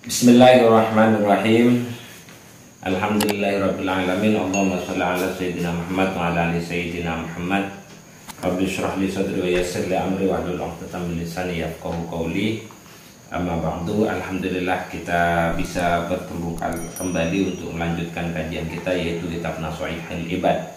Bismillahirrahmanirrahim. Alhamdulillahirrabbilalamin. Allahumma sholli ala sayyidina Muhammad wa ala ali sayyidina Muhammad. Rabbi shrah li sadri wa yassir li amri wahlul 'uqdatam min lisani yafqahu qawli. Amma ba'du. Alhamdulillah kita bisa bertemu kembali untuk melanjutkan kajian kita, yaitu kitab Nasha'ihil Ibad.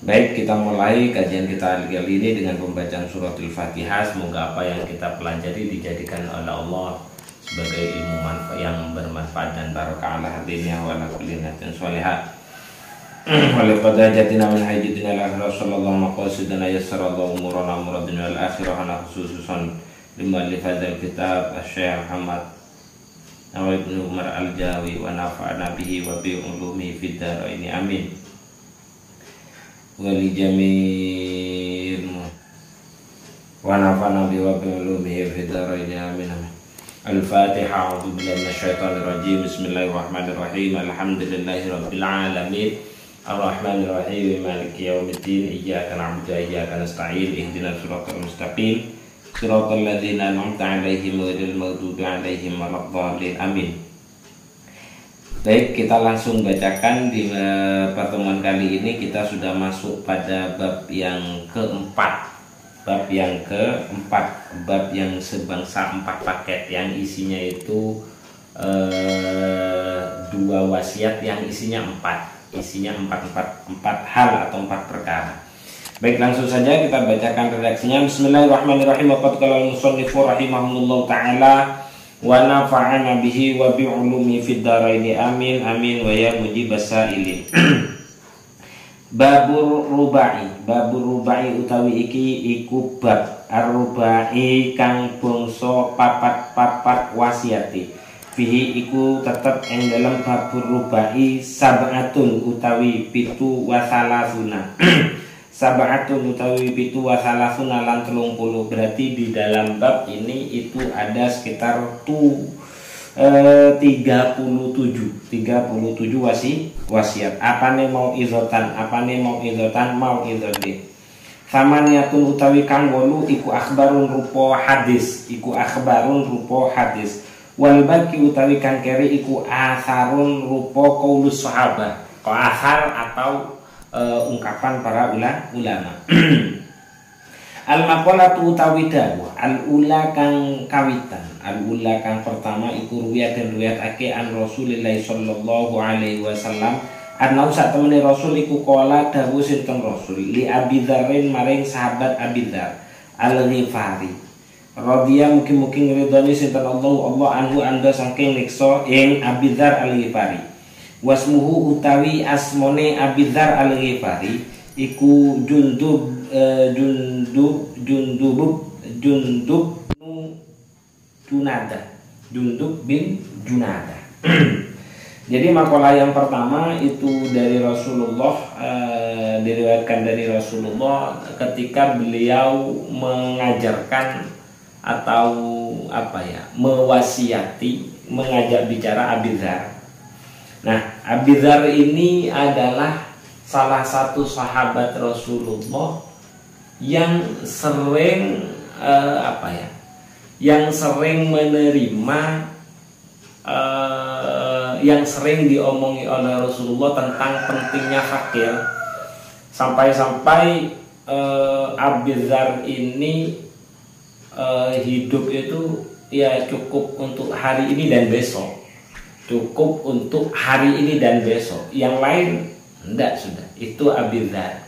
Baik, kita mulai kajian kita kali ini dengan pembacaan suratul Fatihah. Semoga apa yang kita pelajari dijadikan oleh Allah sebagai ilmu yang bermanfaat dan barokah ala hadinya wa ala kulli niyatin sholihah. Wa li qadajatina min hayyidina al-akhirah sallallahu maqasidana yassarallahu umurana muradina al-akhirah ana khususan limu'allif hadzal kitab Asy-Syaikh Muhammad Nawai bin Umar Al-Jawi wa nafa'ana bihi wa bi ulumi fid dharain amin. Wa li jamil wa nafa'ana bihi wa bi ulumi fid dharain amin. Al-Fatihah. A'udzu billahi minasyaitonir rajim. Bismillahirrahmanirrahim. Alhamdulillahirabbil alamin. Arrahmanir rahim. Maliki yaumiddin. Iyyaka na'budu wa iyyaka nasta'in. Ihdinas siratal mustaqim. Siratal ladzina an'amta 'alaihim ghairil maghdubi 'alaihim waladdallin. Amin. Baik, kita langsung bacakan. Di pertemuan kali ini kita sudah masuk pada bab yang keempat. Bab yang keempat, bab yang sebangsa 4 paket, yang isinya itu 2 wasiat yang isinya 4 hal atau 4 perkara. Baik, langsung saja kita bacakan redaksinya. Bismillahirrahmanirrahim. Waqad qala al-musannifu rahimahullahu taala wa nafa'ana bihi wa bi ulumi fid dharaini amin amin wa ya mujibas sa'ilin. Babur rubai utawi iki iku bab ar-rubai kang bangsa papat wasiati. Fihi iku tetep ing dalam babur rubai sab'atun utawi 7 wa salasuna. Sab'atun utawi 7 wa salasuna lan 30. Berarti di dalam bab ini itu ada sekitar 37 wasiat. Apane mau izotan mau izodi. Samaniyatun utawi kang 8 iku akhbarun rupa hadis, wal baqi utawi kang keri iku asarun rupa qaulus sahabah, asar atau ungkapan para ulama. Al-maqalatu utawi dawuh al-ula kang kawitan, al-ula kang pertama iku riwayat an Rasulillah sallallahu alaihi wasallam anna satamene Rasul iku qala dawuh sinten Rasul li Abi Dzarrin maring sahabat Abi Dzar Al-Ghifari radhiya mugi-mugi ngridoni sinten Allah anhu anda saking niksa ing Abi Dzar Al-Ghifari. Wasmuhu utawi asmone Abi Dzar Al-Ghifari iku Jundub bin Junada. Jadi makalah yang pertama itu dari Rasulullah, diriwayatkan dari Rasulullah ketika beliau mengajarkan atau mewasiati, mengajak bicara Abi Dzar. Nah, Abi Dzar ini adalah salah satu sahabat Rasulullah yang sering menerima yang sering diomongi oleh Rasulullah tentang pentingnya fakir, sampai-sampai Abi Dzar ini hidup itu ya cukup untuk hari ini dan besok, yang lain enggak, sudah itu Abi Dzar.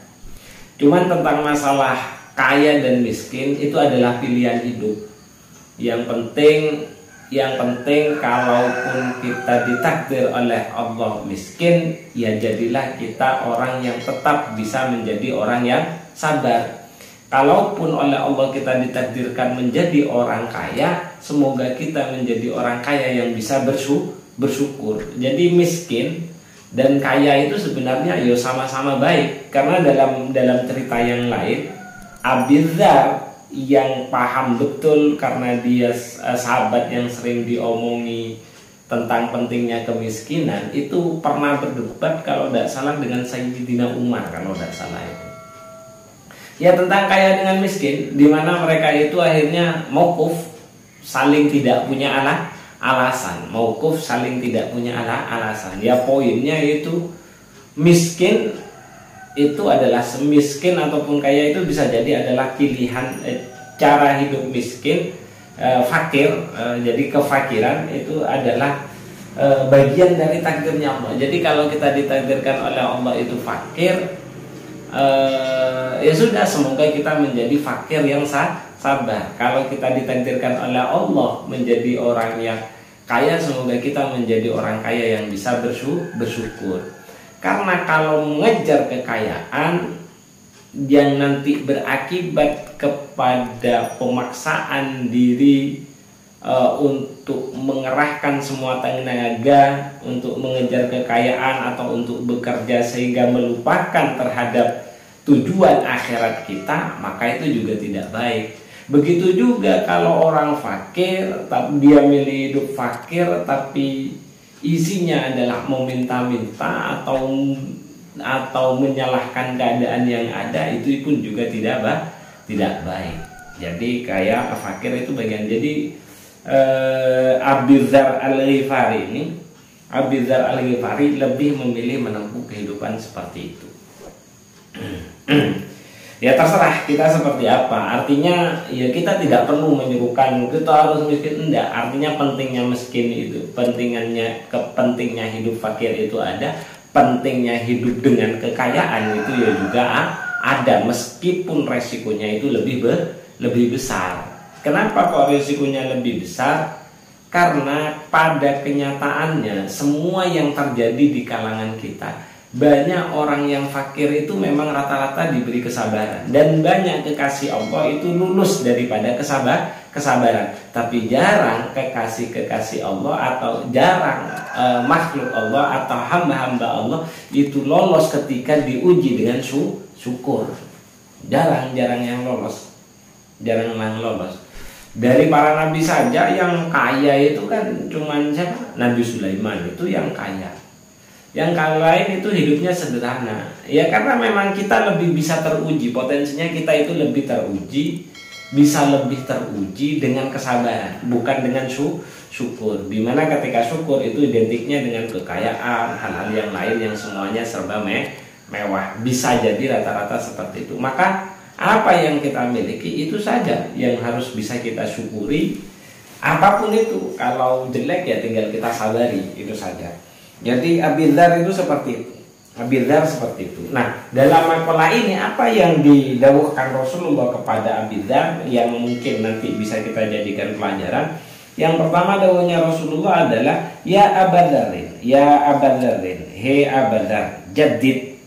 Cuman tentang masalah kaya dan miskin itu adalah pilihan hidup. Yang penting kalaupun kita ditakdir oleh Allah miskin, ya jadilah kita orang yang tetap bisa menjadi orang yang sabar. Kalaupun oleh Allah kita ditakdirkan menjadi orang kaya, semoga kita menjadi orang kaya yang bisa bersyukur. Jadi miskin dan kaya itu sebenarnya ya sama-sama baik, karena dalam cerita yang lain Abi Dzar yang paham betul karena dia sahabat yang sering diomongi tentang pentingnya kemiskinan, itu pernah berdebat kalau tidak salah dengan Sayyidina Umar, kalau tidak salah itu. Ya tentang kaya dengan miskin, di mana mereka itu akhirnya mauquf, saling tidak punya alasan. Mauquf saling tidak punya alasan. Ya poinnya itu miskin itu adalah miskin ataupun kaya itu bisa jadi adalah pilihan cara hidup miskin, fakir. Jadi kefakiran itu adalah bagian dari takdirnya Allah. Jadi kalau kita ditakdirkan oleh Allah itu fakir, ya sudah, semoga kita menjadi fakir yang sabar. Kalau kita ditakdirkan oleh Allah menjadi orang yang kaya, semoga kita menjadi orang kaya yang bisa bersyukur. Karena kalau mengejar kekayaan yang nanti berakibat kepada pemaksaan diri untuk mengerahkan semua tenaga untuk mengejar kekayaan atau untuk bekerja sehingga melupakan terhadap tujuan akhirat kita, maka itu juga tidak baik. Begitu juga kalau orang fakir, dia milih hidup fakir tapi isinya adalah meminta-minta atau menyalahkan keadaan yang ada, itu pun juga tidak baik. Jadi kayak fakir itu bagian. Jadi Abu Dzar Al-Ghifari lebih memilih menempuh kehidupan seperti itu. Ya terserah kita seperti apa. Artinya ya kita tidak perlu menyuruhkan kita harus miskin, enggak. Artinya pentingnya miskin itu, pentingnya hidup fakir itu ada, pentingnya hidup dengan kekayaan itu ya juga ada, meskipun resikonya itu lebih besar. Kenapa kok resikonya lebih besar? Karena pada kenyataannya semua yang terjadi di kalangan kita, banyak orang yang fakir itu memang rata-rata diberi kesabaran, dan banyak kekasih Allah itu lulus daripada kesabaran. Tapi jarang kekasih Allah atau jarang makhluk Allah atau hamba-hamba Allah itu lolos ketika diuji dengan syukur. Jarang yang lolos. Dari para nabi saja yang kaya itu kan cuman siapa? Nabi Sulaiman itu yang kaya. Yang lain itu hidupnya sederhana. Ya karena memang kita lebih bisa teruji, potensinya kita itu lebih teruji, bisa lebih teruji dengan kesabaran, bukan dengan syukur. Dimana ketika syukur itu identiknya dengan kekayaan, hal-hal yang lain yang semuanya serba mewah. Bisa jadi rata-rata seperti itu. Maka apa yang kita miliki itu saja yang harus bisa kita syukuri. Apapun itu, kalau jelek ya tinggal kita sabari, itu saja. Jadi Abu Dzar itu seperti itu. Nah, dalam makalah ini apa yang didawuhkan Rasulullah kepada Abu Dzar yang mungkin nanti bisa kita jadikan pelajaran? Yang pertama dawuhnya Rasulullah adalah ya Abu Dzarin, he Abu Dzar, jaddid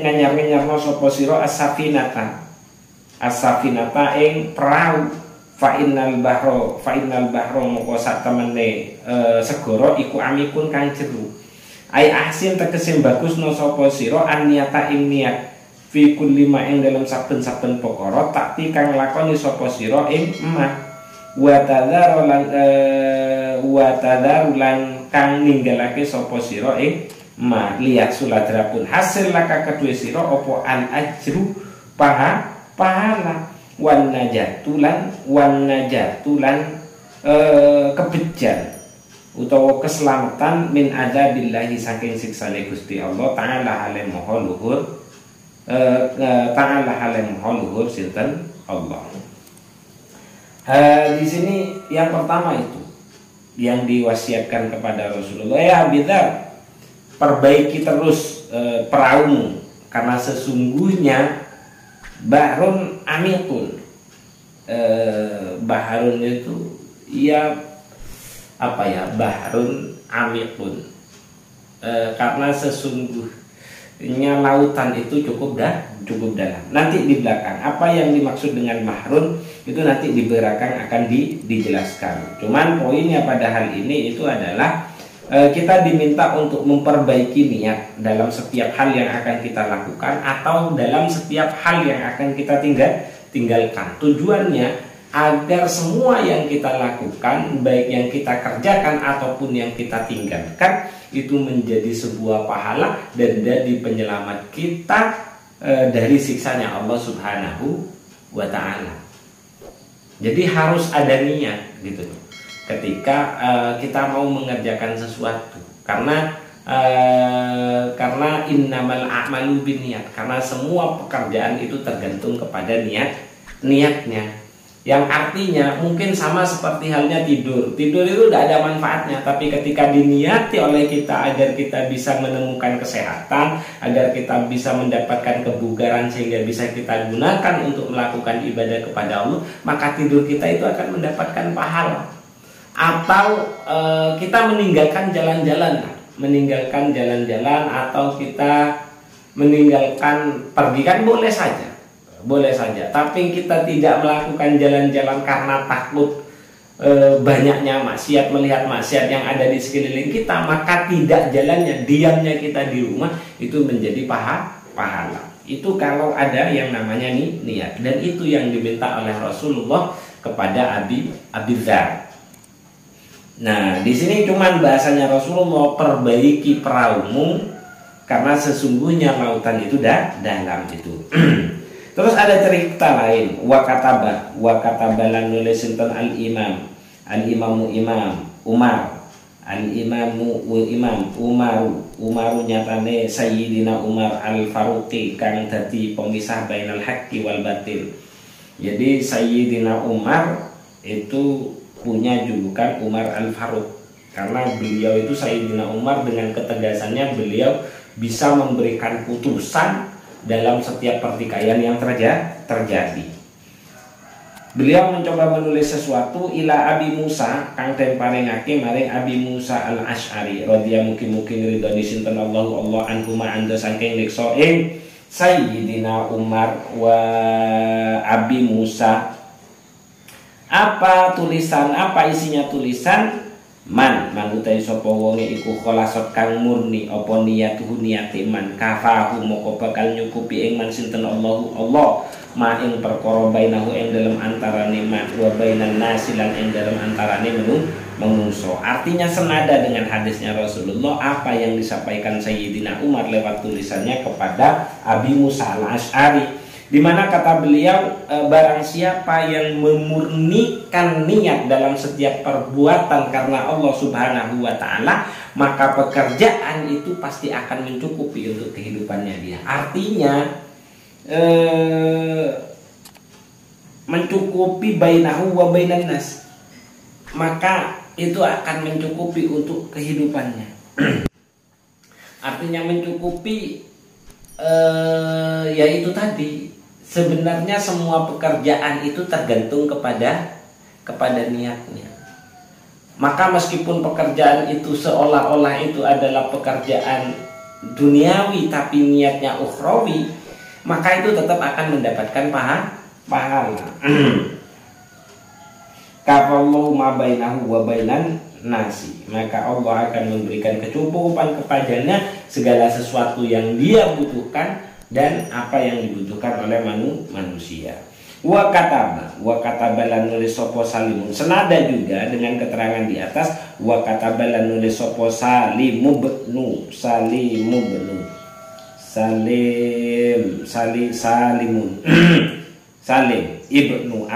nganyar-nganyarno sapa sira as-safinata ing perahu. Fa innal bahro moko sak temene segara iku amikun kang jero. Ai ahsin tegese bagusno sapa sira anniyata ing niat fi kulli ma ing dalam saben-saben perkara takti kang lakoni sapa sira ing emak. Wa tadzaru lan kang ninggalake sapa sira ing ma lihat suladrapun hasil laka kedue sira apa al ajru pahala wan najatulan kebejan utawa keselamatan min adzabillahi saking siksane Gusti Allah taala halim maha luhur sinten Allah. Di sini yang pertama itu yang diwasiatkan kepada Rasulullah, ya Abu Dzar, perbaiki terus perahumu karena sesungguhnya bahrun amikun, bahrun itu bahrun amikun, karena sesungguhnya lautan itu cukup dalam. Nanti di belakang apa yang dimaksud dengan bahrun itu nanti di belakang akan dijelaskan. Cuman poinnya pada hal ini itu adalah kita diminta untuk memperbaiki niat dalam setiap hal yang akan kita lakukan atau dalam setiap hal yang akan kita tinggalkan. Tujuannya agar semua yang kita lakukan, baik yang kita kerjakan ataupun yang kita tinggalkan, itu menjadi sebuah pahala dan jadi penyelamat kita dari siksanya Allah Subhanahu wa Ta'ala. Jadi harus ada niat gitu. ketika kita mau mengerjakan sesuatu, karena innamal a'malu binniyat, karena semua pekerjaan itu tergantung kepada niatnya. Yang artinya mungkin sama seperti halnya tidur itu tidak ada manfaatnya, tapi ketika diniati oleh kita agar kita bisa menemukan kesehatan, agar kita bisa mendapatkan kebugaran sehingga bisa kita gunakan untuk melakukan ibadah kepada Allah, maka tidur kita itu akan mendapatkan pahala. Atau kita meninggalkan jalan-jalan atau kita meninggalkan pergi, kan boleh saja, tapi kita tidak melakukan jalan-jalan karena takut banyaknya maksiat, melihat maksiat yang ada di sekeliling kita, maka tidak jalannya, diamnya kita di rumah itu menjadi pahala. Itu kalau ada yang namanya niat, dan itu yang diminta oleh Rasulullah kepada Abi Dzar. Nah, di sini cuman bahasanya Rasulullah, perbaiki perahumu karena sesungguhnya lautan itu dalam itu. Terus ada cerita lain, wa kataba lan nulis sinten Umaru nyatane Sayyidina Umar al-Faruqi kang dadi pemisah bainal haqqi wal batil. Jadi Sayyidina Umar itu punya julukan Umar al-Faruq karena beliau itu, Sayyidina Umar, dengan ketegasannya beliau bisa memberikan putusan dalam setiap pertikaian yang terjadi. Beliau mencoba menulis sesuatu ila Abi Musa kang den paringake maring Abi Musa al-Asy'ari radhiyallahu mugi-mugi ridhoni sinten Allah anhuma anda saking niksa ing Sayyidina Umar wa Abi Musa. Apa isinya tulisan? Man utai sapa wonge iku kholasot kang murni apa niyatuhu niyate man kafahu moko bakal nyukupi ing man sinten Allah ma ing perkara bainahu ing dalam antarane man wa bainan nasi lan ing dalam antarane menungso. Artinya senada dengan hadisnya Rasulullah apa yang disampaikan Sayyidina Umar lewat tulisannya kepada Abi Musa al-Asy'ari, di mana kata beliau, barang siapa yang memurnikan niat dalam setiap perbuatan karena Allah Subhanahu wa ta'ala, maka pekerjaan itu pasti akan mencukupi untuk kehidupannya dia. Artinya mencukupi bainahu wa bainan nas, maka itu akan mencukupi untuk kehidupannya. Artinya mencukupi yaitu tadi, sebenarnya semua pekerjaan itu tergantung kepada niatnya. Maka meskipun pekerjaan itu seolah-olah itu adalah pekerjaan duniawi tapi niatnya ukhrawi, maka itu tetap akan mendapatkan pahala. Kafallahu ma bainahu wa bainan nasi, maka Allah akan memberikan kecukupan kepadanya segala sesuatu yang dia butuhkan dan apa yang dibutuhkan oleh manusia. Wa kataba lan nulis sapa Salimun, senada juga dengan keterangan di atas. Wa kataba lan nulis sapa Salimun Salim ibnu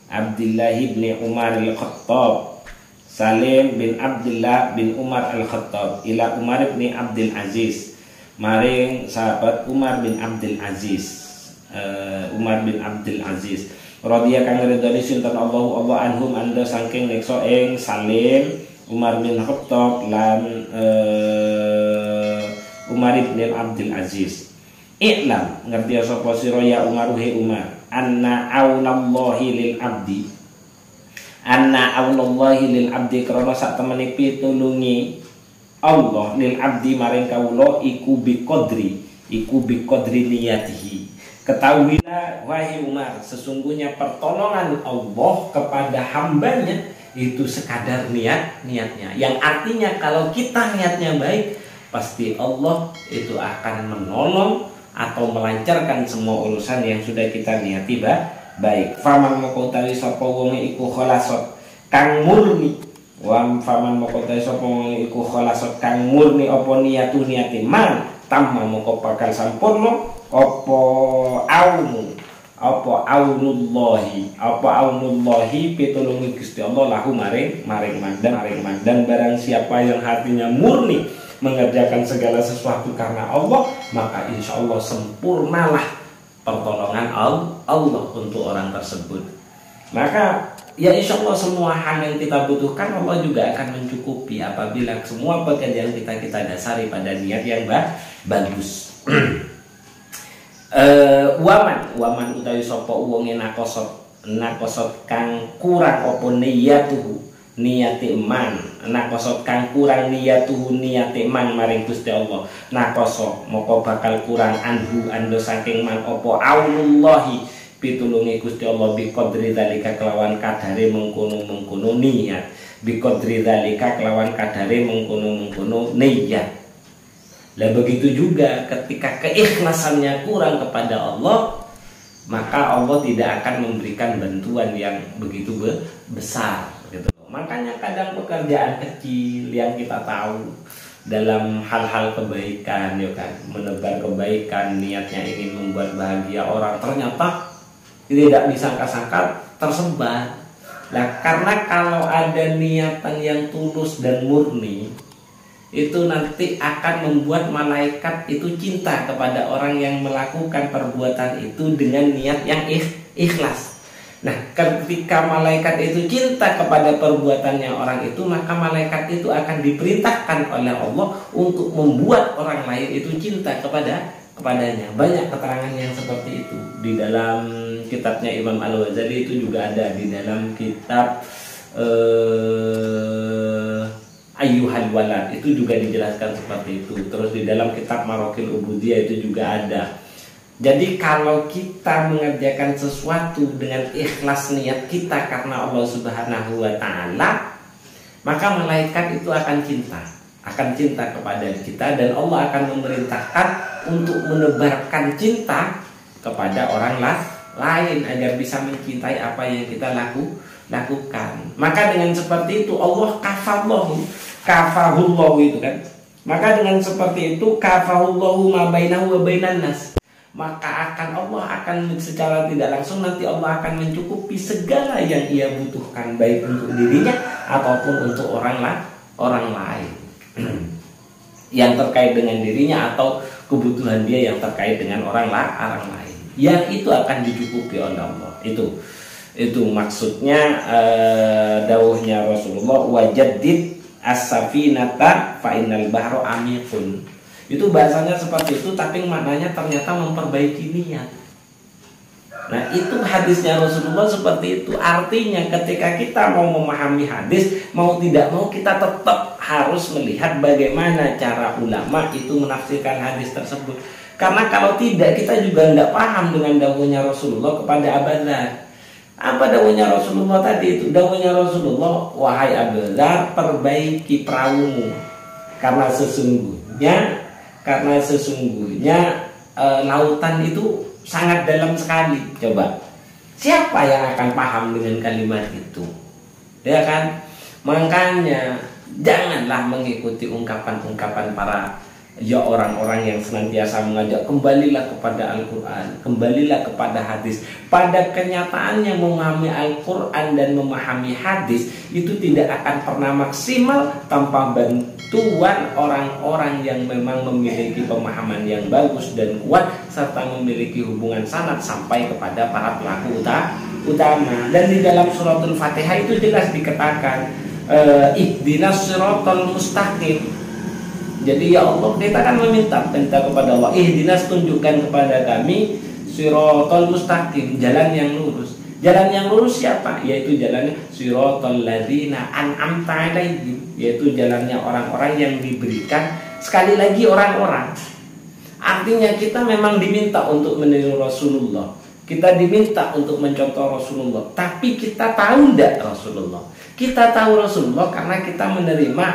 Abdullah ibni Umar al-Khattab, Salim bin Abdullah bin Umar al-Khattab ila Umar bin Abdul Aziz, maring sahabat Umar bin Abdul Aziz, radhiya kang ridhoni sinten Allah anhum anda saking nekso ing Salim, Umar bin Khattab lan Umar bin Abdul Aziz. Iklam ngerti sapa sira ya Umar he Umar, anna aunallahi lil abdi krana sak temene pitulungi Allah lil abdi maring kawula iku biqadri niyatihi. Ketahuilah wahai Umar, sesungguhnya pertolongan Allah kepada hambanya itu sekadar niatnya. Yang artinya kalau kita niatnya baik, pasti Allah itu akan menolong atau melancarkan semua urusan yang sudah kita niati baik. Faman moko utawi sapa wong iku kholasot kang murni, wa faman moko utawi sapa wong iku kholasot kang murni apa niate man tamma moko bakal sampurna apa aumu apa aunullahi pitulungi Gusti Allah lahu maring man dan barang siapa yang hatinya murni mengerjakan segala sesuatu karena Allah, maka insya Allah sempurnalah pertolongan Allah untuk orang tersebut. Maka ya insya Allah semua hal yang kita butuhkan Allah juga akan mencukupi apabila semua pekerjaan kita dasari pada niat yang bagus. Waman utawi sapa wonge nakosot kang kurang apa niyate man nakosot kang kurang niyate man maring Gusti Allah, nakosot moko bakal kurang anhu ando saking man apa aunullahi pitulungi Gusti Allah biqadri dzalika kelawan kadare mengkono niat, biqadri dzalika kelawan kadare mengkono niat. Lah begitu juga ketika keikhlasannya kurang kepada Allah, maka Allah tidak akan memberikan bantuan yang begitu besar gitu. Makanya kadang pekerjaan kecil yang kita tahu dalam hal-hal kebaikan ya kan, menebar kebaikan, niatnya ingin membuat bahagia orang, ternyata tidak disangka-sangka tersebar. Nah, karena kalau ada niatan yang tulus dan murni, itu nanti akan membuat malaikat itu cinta kepada orang yang melakukan perbuatan itu dengan niat yang ikhlas. Nah, ketika malaikat itu cinta kepada perbuatannya orang itu, maka malaikat itu akan diperintahkan oleh Allah untuk membuat orang lain itu cinta kepadanya. Banyak keterangan yang seperti itu di dalam kitabnya Imam Al-Ghazali, itu juga ada di dalam kitab Ayyuhal Walad, itu juga dijelaskan seperti itu. Terus di dalam kitab Marokil Ubudiyah itu juga ada. Jadi kalau kita mengerjakan sesuatu dengan ikhlas niat kita karena Allah Subhanahu wa Ta'ala, maka malaikat itu akan cinta kepada kita, dan Allah akan memerintahkan untuk menebarkan cinta kepada orang lain agar bisa mencintai apa yang kita lakukan. Maka dengan seperti itu Allah kafahullahu itu kan. Maka dengan seperti itu kafahullahu ma bainahu wa bainan nas. Maka Allah akan secara tidak langsung nanti Allah akan mencukupi segala yang ia butuhkan, baik untuk dirinya ataupun untuk orang lain yang terkait dengan dirinya atau kebutuhan dia yang terkait dengan orang lain. Yang itu akan dicukupi oleh Allah. Itu maksudnya dawuhnya Rasulullah, wajaddid as-safinata fa innal bahra amiqun. Itu bahasanya seperti itu, tapi maknanya ternyata memperbaiki niat. Nah, itu hadisnya Rasulullah seperti itu. Artinya ketika kita mau memahami hadis, mau tidak mau kita tetap harus melihat bagaimana cara ulama itu menafsirkan hadis tersebut. Karena kalau tidak, kita juga tidak paham dengan dawuhnya Rasulullah kepada Abu Dzar. Apa dawuhnya Rasulullah tadi itu? Dawuhnya Rasulullah, wahai Abu Dzar, perbaiki perahumu, karena sesungguhnya lautan itu sangat dalam sekali. Coba, siapa yang akan paham dengan kalimat itu? Ya kan? Makanya janganlah mengikuti ungkapan-ungkapan para orang-orang yang senantiasa mengajak kembalilah kepada Al-Quran, kembalilah kepada hadis. Pada kenyataannya memahami Al-Quran dan memahami hadis itu tidak akan pernah maksimal tanpa bantuan orang-orang yang memang memiliki pemahaman yang bagus dan kuat, serta memiliki hubungan sanad sampai kepada para pelaku utama. Dan di dalam suratul Fatihah itu jelas dikatakan ihdinas siratal mustaqim. Jadi ya Allah, kita kan minta kepada Allah, ihdinas, tunjukkan kepada kami siratal mustaqim, jalan yang lurus. Jalan yang lurus siapa? Yaitu jalannya siratal ladzina an'amta alaihim, yaitu jalannya orang-orang yang diberikan, sekali lagi orang-orang. Artinya kita memang diminta untuk meniru Rasulullah, kita diminta untuk mencontoh Rasulullah. Tapi kita tahu tidak Rasulullah? Kita tahu Rasulullah karena kita menerima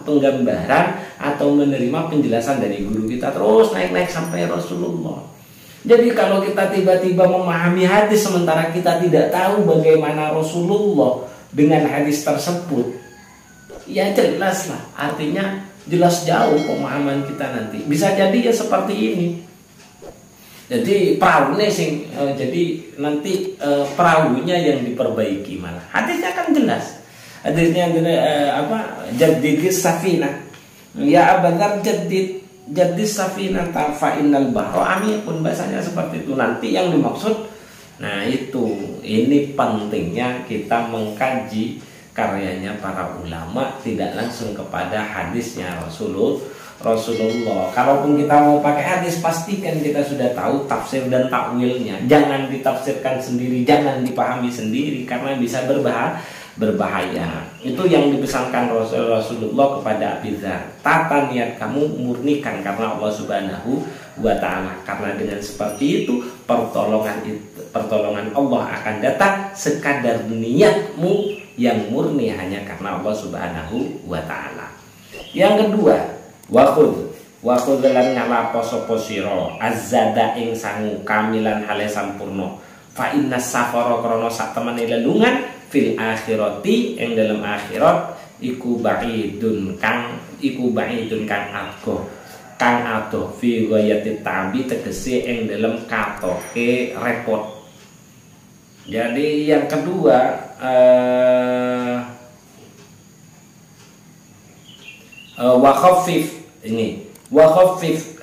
penggambaran atau menerima penjelasan dari guru kita, terus naik-naik sampai Rasulullah. Jadi kalau kita tiba-tiba memahami hadis sementara kita tidak tahu bagaimana Rasulullah dengan hadis tersebut, ya jelas lah, artinya jelas jauh pemahaman kita nanti. Bisa jadi ya seperti ini. Jadi perahunya jadi nanti perahunya yang diperbaiki malah. Hadisnya kan jelas. Hadisnya jaddidis safina. Ya abadar jaddidis safina fa innal bahra amikun, bahasanya seperti itu. Nanti yang dimaksud, nah itu, ini pentingnya kita mengkaji karyanya para ulama, tidak langsung kepada hadisnya Rasulullah. Kalaupun kita mau pakai hadis, pastikan kita sudah tahu tafsir dan takwilnya. Jangan ditafsirkan sendiri, jangan dipahami sendiri, karena bisa berbahaya. Itu yang dipesankan Rasulullah kepada Abi Dzar. Tata niat kamu murnikan karena Allah Subhanahu wa ta'ala. Karena dengan seperti itu pertolongan Allah akan datang, sekadar niatmu yang murni hanya karena Allah Subhanahu wa ta'ala. Yang kedua, wakhudh lan ngalapo sapa sira azzada ing sangu kamilan hale sampurna, fa inna safara krana sak temene lelungan fil akhirati ing dalam akhirat iku ba'idun kang adoh fi ghayati tabi, tegese ing dalam katoke repot. Jadi yang kedua, wa khaffif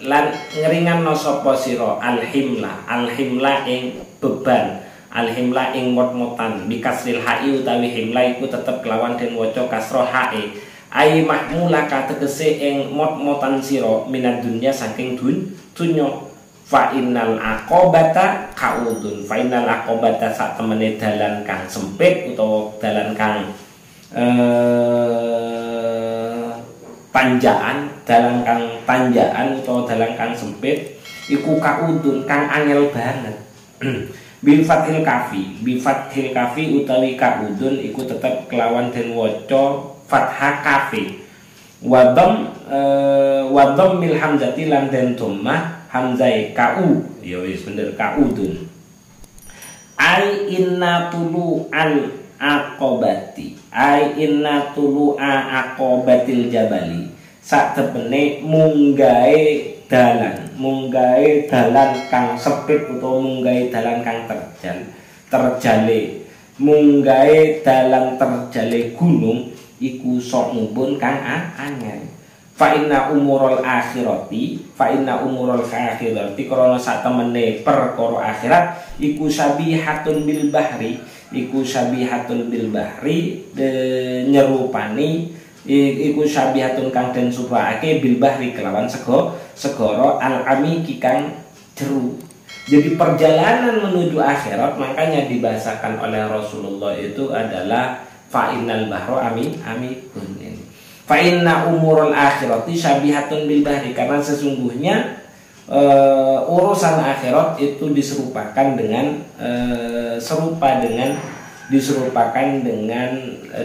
lan ngeringanno sapa sira alhimla ing beban, alhimla ing mot-motan, bikasril hai utawi himla iku tetep kelawan den waca kasra hae, ai mahmulaka tegese ing mot-motan sira minad dunya saking dunya. Fa innal aqobata kaudun, fa innal aqobata sak temene dalan kang sempit utawa dalan kang tanjakan utawa dalan kang sempit iku kaudun kang angel banget. Bil fathil kafi utawi kaudun iku tetep kelawan den waca fathah kafi. Wadom mil hamzati lan den dhammah hamzai kau, ya wis bener kaudun. Ai inna tulu al aqobati, ai inna tulu a aqobatil jabali, sak tepene munggahe dalan kang sepit utawa munggahe dalan kang terjale munggahe dalan terjale gunung iku sok mumpun kang angel. Fa inna umurul akhirati krana sak temene perkara akhirat iku sabihatun bil bahri nyerupani iku sabihatun kang den supake bil bahri kelawan segara al amiki kang jeru. Jadi perjalanan menuju akhirat, makanya dibahasakan oleh Rasulullah itu adalah fa innal bahra amikun. Fa inna umurul akhirati sabihatun bil bahri, karena sesungguhnya urusan akhirat itu diserupakan dengan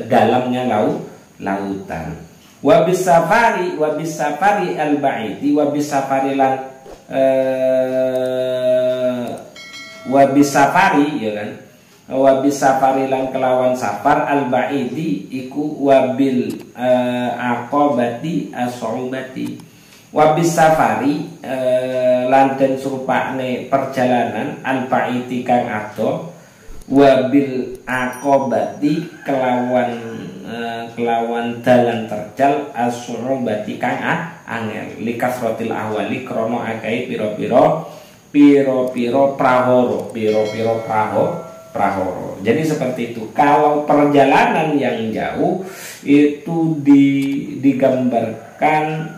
dalamnya lautan. Wa bisafari al ba'idi wa bisafari ya kan, wabisafari lan kelawan safar al ba'idi iku wabil aqobati as'ubati. Wabisafari lan den surupane perjalanan al ba'idi kang adoh, wabil aqobati kelawan dalan terjal as'ubati kang angel, likasrotil ahwali krono akai piro-piro prahoro. Jadi seperti itu. Kalau perjalanan yang jauh itu digambarkan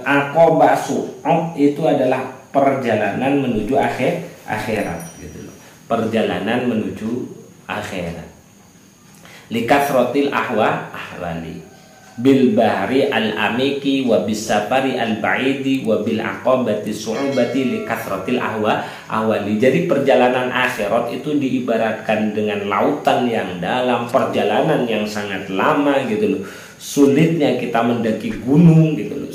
aqobah su'ud itu adalah perjalanan menuju akhirat gitu loh. Perjalanan menuju akhirat. Likasrotil ahwali bil bahri al amiki wa bis safari al ba'idi wa bil aqobati su'ubati li kasratil ahwali. Jadi perjalanan akhirat itu diibaratkan dengan lautan yang dalam, perjalanan yang sangat lama gitu loh. Sulitnya kita mendaki gunung gitu loh.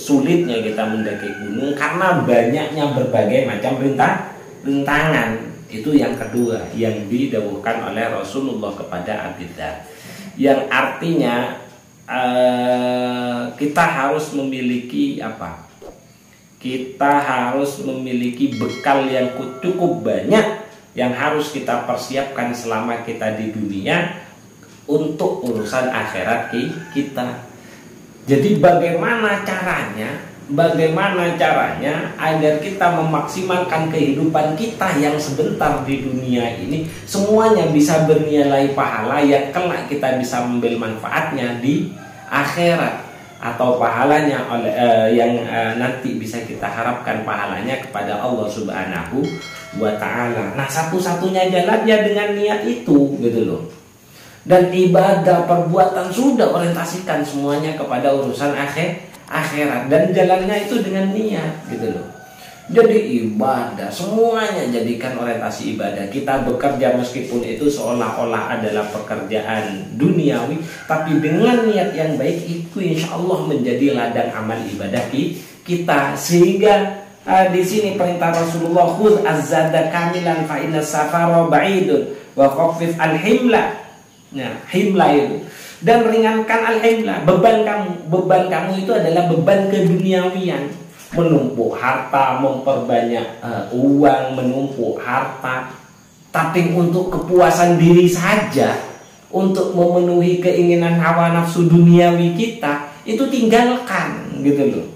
Karena banyaknya berbagai macam rintangan. Itu yang kedua yang didawuhkan oleh Rasulullah kepada Abi Dzar. Yang artinya kita harus memiliki apa? Kita harus memiliki bekal yang cukup banyak yang harus kita persiapkan selama kita di dunia untuk urusan akhirat kita. Jadi bagaimana caranya agar kita memaksimalkan kehidupan kita yang sebentar di dunia ini semuanya bisa bernilai pahala yang kelak kita bisa mengambil manfaatnya di akhirat, atau pahalanya nanti bisa kita harapkan pahalanya kepada Allah Subhanahu wa Ta'ala. Nah, satu-satunya jalannya dengan niat itu, gitu loh. Dan ibadah perbuatan sudah orientasikan semuanya kepada urusan akhirat, dan jalannya itu dengan niat, gitu loh. Jadi ibadah semuanya jadikan orientasi ibadah. Kita bekerja meskipun itu seolah-olah adalah pekerjaan duniawi, tapi dengan niat yang baik itu insya Allah menjadi ladang amal ibadah kita. Sehingga di sini perintah Rasulullah, khudz az-zada kamilan fa inna safara ba'idun wa khaffif al-himla. Nah, himla itu, dan ringankan al-himla, beban kamu itu adalah beban keduniawian. Menumpuk harta, memperbanyak uang, menumpuk harta, tapi untuk kepuasan diri saja, untuk memenuhi keinginan hawa nafsu duniawi kita, itu tinggalkan, gitu loh.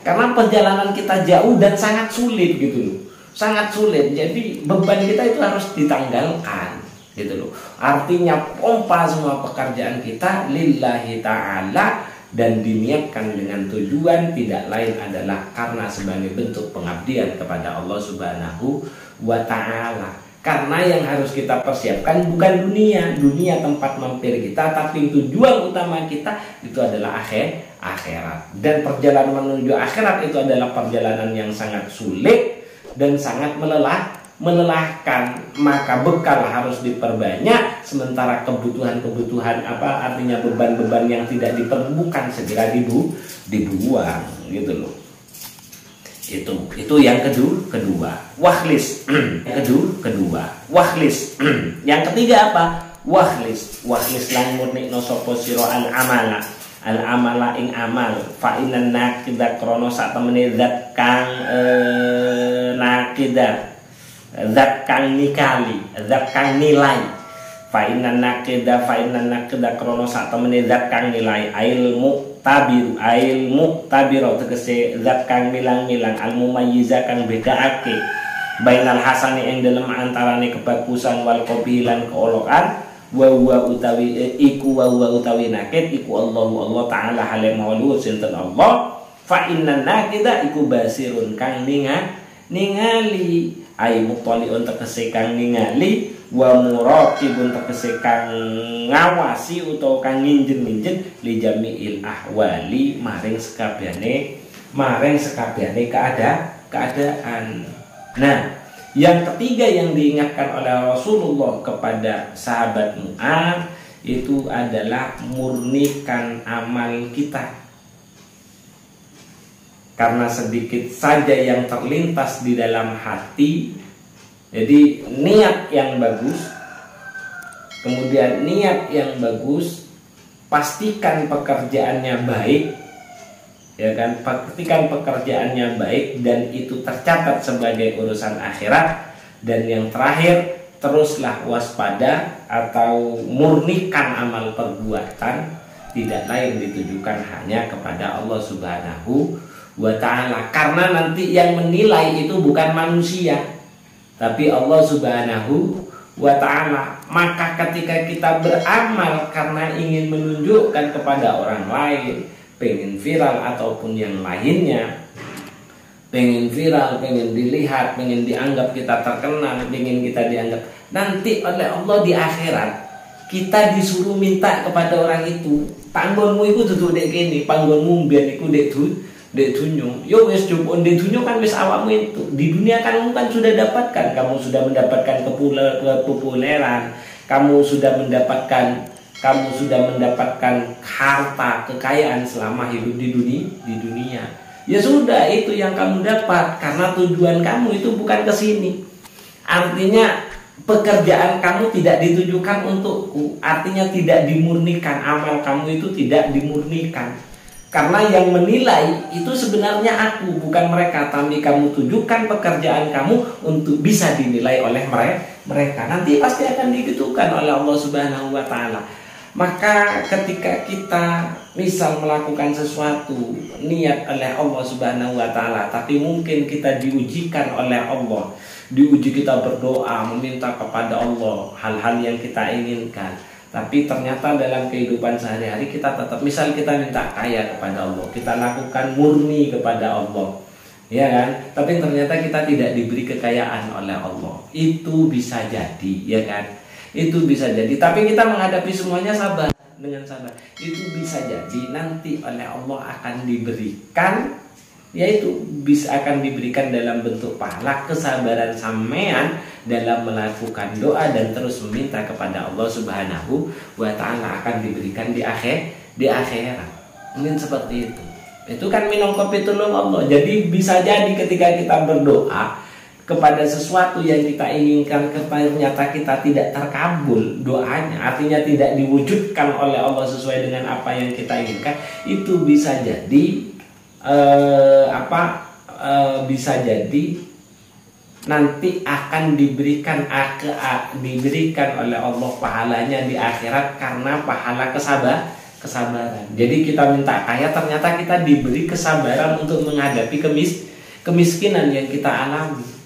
Karena perjalanan kita jauh dan sangat sulit, gitu loh. Sangat sulit. Jadi beban kita itu harus ditanggalkan, gitu loh. Artinya pompa semua pekerjaan kita lillahi ta'ala, dan diniatkan dengan tujuan tidak lain adalah karena sebagai bentuk pengabdian kepada Allah Subhanahu wa Ta'ala. Karena yang harus kita persiapkan bukan dunia tempat mampir kita, tapi tujuan utama kita itu adalah akhirat. Dan perjalanan menuju akhirat itu adalah perjalanan yang sangat sulit dan sangat melelahkan. Maka bekal harus diperbanyak, sementara kebutuhan artinya beban-beban yang tidak diperlukan segera dibuang, gitu loh. Itu yang kedua. Wakhlis. Wakhlis. Yang ketiga apa? Wakhlis lang murnikno sapa sira al-amala ing amal, fa inna naqidah krono sak temene zat kang naqidah, zat kang nikali, zat kang nilai. Fa inna naqidah krono sak temene zat kang nilai, ilmu tabiro tegese zat kang milang-milang, al mumayyiza kang bedaake bainal hasani ing dalem antarane kebagusan wal qabilan keolokan, wa utawi nakid iku Allah taala hale maulu sinten Allah. Fa inna naqidah iku basirun kang ningali, ay muttaliun tegese kang ningali, wa muraqibun tegese kang ngawasi utawa kang nginjen-nginjen li jami'il ahwali maring sekabehane keadaan. Nah, yang ketiga yang diingatkan oleh Rasulullah kepada sahabat Mu'adz itu adalah murnikan amal kita. Karena sedikit saja yang terlintas di dalam hati, jadi niat yang bagus, kemudian niat yang bagus, pastikan pekerjaannya baik, ya kan? Pastikan pekerjaannya baik dan itu tercatat sebagai urusan akhirat. Dan yang terakhir, teruslah waspada atau murnikan amal perbuatan, tidak lain ditujukan hanya kepada Allah Subhanahu wa Ta'ala. Karena nanti yang menilai itu bukan manusia, tapi Allah Subhanahu wa Ta'ala. Maka ketika kita beramal karena ingin menunjukkan kepada orang lain, pengen viral ataupun yang lainnya, pengen viral, pengen dilihat, pengen dianggap kita terkenal, pengen kita dianggap, nanti oleh Allah di akhirat kita disuruh minta kepada orang itu, panggonmu itu duduk dek gini, panggonmu biar iku dek dunyo. Yo wes jupon dek dunyo kan wes awakmu itu. Di dunia kamu kan sudah dapatkan, kamu sudah mendapatkan kepopuleran, kamu sudah mendapatkan harta, kekayaan selama hidup di dunia. Ya sudah, itu yang kamu dapat karena tujuan kamu itu bukan ke sini. Artinya pekerjaan kamu tidak ditujukan untukku, artinya tidak dimurnikan, amal kamu itu tidak dimurnikan. Karena yang menilai itu sebenarnya aku, bukan mereka. Tapi kamu tujukan pekerjaan kamu untuk bisa dinilai oleh mereka. Nanti pasti akan digitukan oleh Allah Subhanahu wa Ta'ala. Maka ketika kita misal melakukan sesuatu niat oleh Allah Subhanahu wa Ta'ala, tapi mungkin kita diujikan oleh Allah, diuji kita berdoa meminta kepada Allah hal-hal yang kita inginkan, tapi ternyata dalam kehidupan sehari-hari kita tetap, misal kita minta kaya kepada Allah, kita lakukan murni kepada Allah, ya kan? Tapi ternyata kita tidak diberi kekayaan oleh Allah. Itu bisa jadi, ya kan? Itu bisa jadi, tapi kita menghadapi semuanya sabar, dengan sabar. Itu bisa jadi nanti oleh Allah akan diberikan, yaitu bisa akan diberikan dalam bentuk pahala kesabaran sampean dalam melakukan doa dan terus meminta kepada Allah Subhanahu wa Ta'ala, akan diberikan di akhirat. Mungkin seperti itu. Itu kan minum kopi tulung Allah. Jadi bisa jadi ketika kita berdoa kepada sesuatu yang kita inginkan, ternyata kita tidak terkabul doanya, artinya tidak diwujudkan oleh Allah sesuai dengan apa yang kita inginkan, itu bisa jadi bisa jadi nanti akan diberikan oleh Allah pahalanya di akhirat karena pahala kesabaran. Jadi kita minta kaya, ternyata kita diberi kesabaran untuk menghadapi kemiskinan yang kita alami.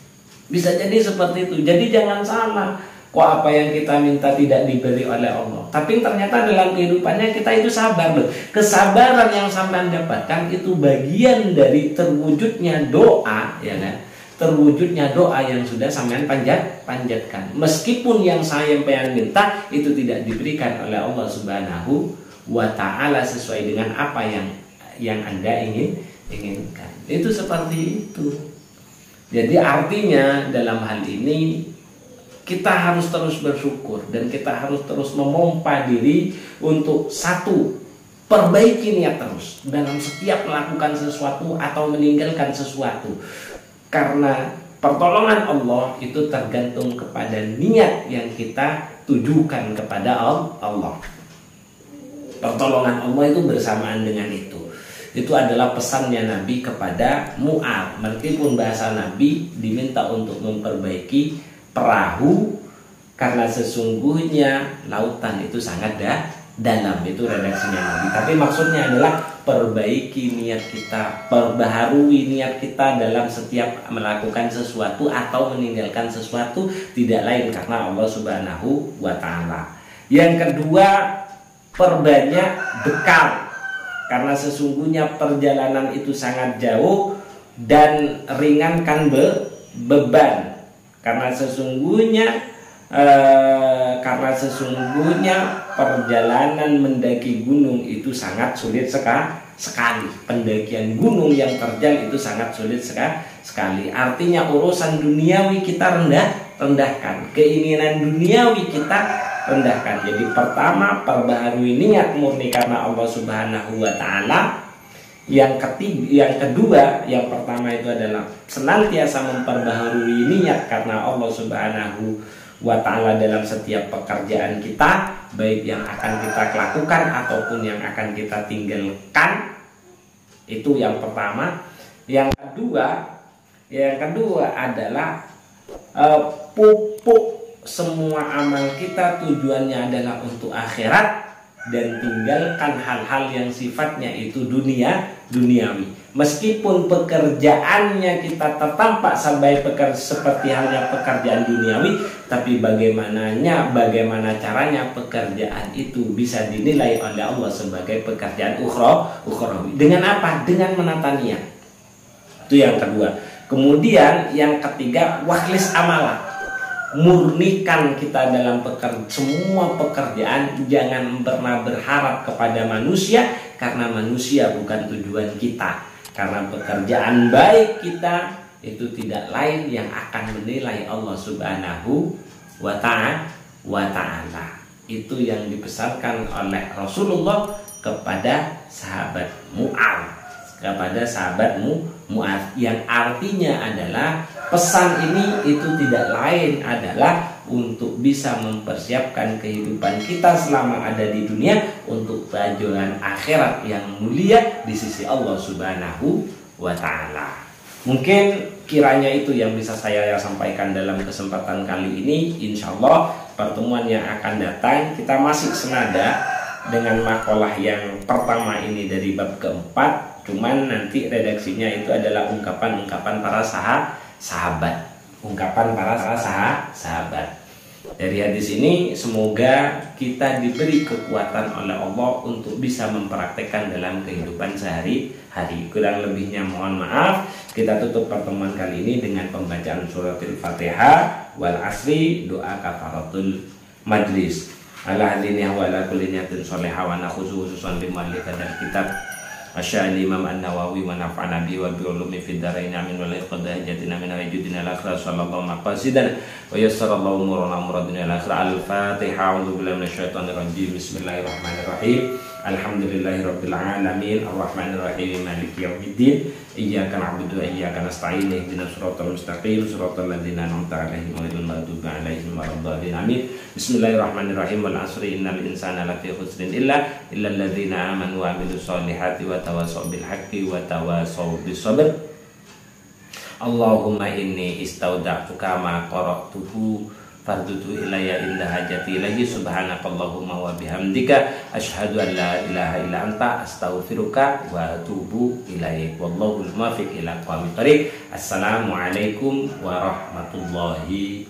Bisa jadi seperti itu. Jadi jangan salah, kok apa yang kita minta tidak diberi oleh Allah, tapi ternyata dalam kehidupannya kita itu sabar loh. Kesabaran yang sampai dapatkan itu bagian dari terwujudnya doa, ya kan? Terwujudnya doa yang sudah sampean panjatkan. Meskipun yang saya pengen minta itu tidak diberikan oleh Allah Subhanahu wa Ta'ala sesuai dengan apa yang Anda inginkan. Itu seperti itu. Jadi artinya dalam hal ini kita harus terus bersyukur dan kita harus terus memompa diri untuk satu, perbaiki niat terus dalam setiap melakukan sesuatu atau meninggalkan sesuatu. Karena pertolongan Allah itu tergantung kepada niat yang kita tujukan kepada Allah. Pertolongan Allah itu bersamaan dengan itu. Itu adalah pesannya Nabi kepada Mu'adz. Meskipun bahasa Nabi diminta untuk memperbaiki perahu, karena sesungguhnya lautan itu sangat dalam. Itu redaksinya Nabi. Tapi maksudnya adalah perbaiki niat kita, perbaharui niat kita dalam setiap melakukan sesuatu atau meninggalkan sesuatu, tidak lain karena Allah Subhanahu wa Ta'ala. Yang kedua, perbanyak bekal. Karena sesungguhnya perjalanan itu sangat jauh dan ringankan beban. Karena sesungguhnya perjalanan mendaki gunung itu sangat sulit sekali. Pendakian gunung yang terjal itu sangat sulit sekali. Artinya urusan duniawi kita rendahkan. Keinginan duniawi kita rendahkan. Jadi pertama, perbaharui niat murni karena Allah Subhanahu wa Ta'ala. Yang kedua, yang pertama itu adalah senantiasa memperbaharui niat karena Allah Subhanahu wa Ta'ala dalam setiap pekerjaan kita, baik yang akan kita lakukan ataupun yang akan kita tinggalkan. Itu yang pertama. Yang kedua adalah pupuk semua amal kita tujuannya adalah untuk akhirat, dan tinggalkan hal-hal yang sifatnya itu duniawi. Meskipun pekerjaannya kita tertampak seperti halnya pekerjaan duniawi, tapi bagaimana caranya pekerjaan itu bisa dinilai oleh Allah sebagai pekerjaan ukhrawi. Dengan apa? Dengan menata niat. Itu yang kedua. Kemudian yang ketiga, wakhlis amalah. Murnikan kita dalam semua pekerjaan. Jangan pernah berharap kepada manusia, karena manusia bukan tujuan kita. Karena pekerjaan baik kita itu tidak lain yang akan menilai Allah Subhanahu wa Ta'ala. Itu yang dipesankan oleh Rasulullah kepada sahabat Mu'adz, yang artinya adalah pesan ini itu tidak lain adalah untuk bisa mempersiapkan kehidupan kita selama ada di dunia untuk tujuan akhirat yang mulia di sisi Allah Subhanahu wa Ta'ala. Mungkin kiranya itu yang bisa saya sampaikan dalam kesempatan kali ini. Insya Allah pertemuan yang akan datang kita masih senada dengan makalah yang pertama ini dari bab keempat. Cuman nanti redaksinya itu adalah ungkapan-ungkapan para sahabat. Ungkapan para sahabat. Dari hadis ini semoga kita diberi kekuatan oleh Allah untuk bisa mempraktekkan dalam kehidupan sehari-hari. Kurang lebihnya mohon maaf. Kita tutup pertemuan kali ini dengan pembacaan suratul Fatihah wal asri, doa kafaratul majlis. Ala hadiniyah wa ala kulli niyatin sholihah wa khususan limu'allif hadzal kitab Asy'al Imam An-Nawawi wa nafa'ana bi wa bi ulumi fid dharain amin wa la yaqda hajatina min wajudina al-akhirah sallallahu maqasidan wa yassarallahu umurana muradina al-akhirah. Al-Fatihah. A'udzu billahi minasyaitonir rajim. Bismillahirrahmanirrahim. Alhamdulillahirabbil alamin arrahmanir rahim maliki yaumiddin iyyaka na'budu wa iyyaka nasta'in ihdinas siratal mustaqim siratal ladzina an'amta 'alaihim ghairil maghdubi 'alaihim waladdallin amin. Bismillahirrahmanirrahim. Wal 'asri innal insana lafi khusrin illal ladzina amanu wa 'amilus sholihati wa tawassaw bil haqqi wa tawassaw bis sabr. Allahumma inni istauda'tuka ma qara'tuhu fardutu ilayya inda hajati ilahi subhanakallahumma wa bihamdika asyhadu an la ilaha illa anta astaghfiruka wa atubu ilaik. Wallahul muwaffiq ila aqwamit thoriq. Assalamualaikum warahmatullahi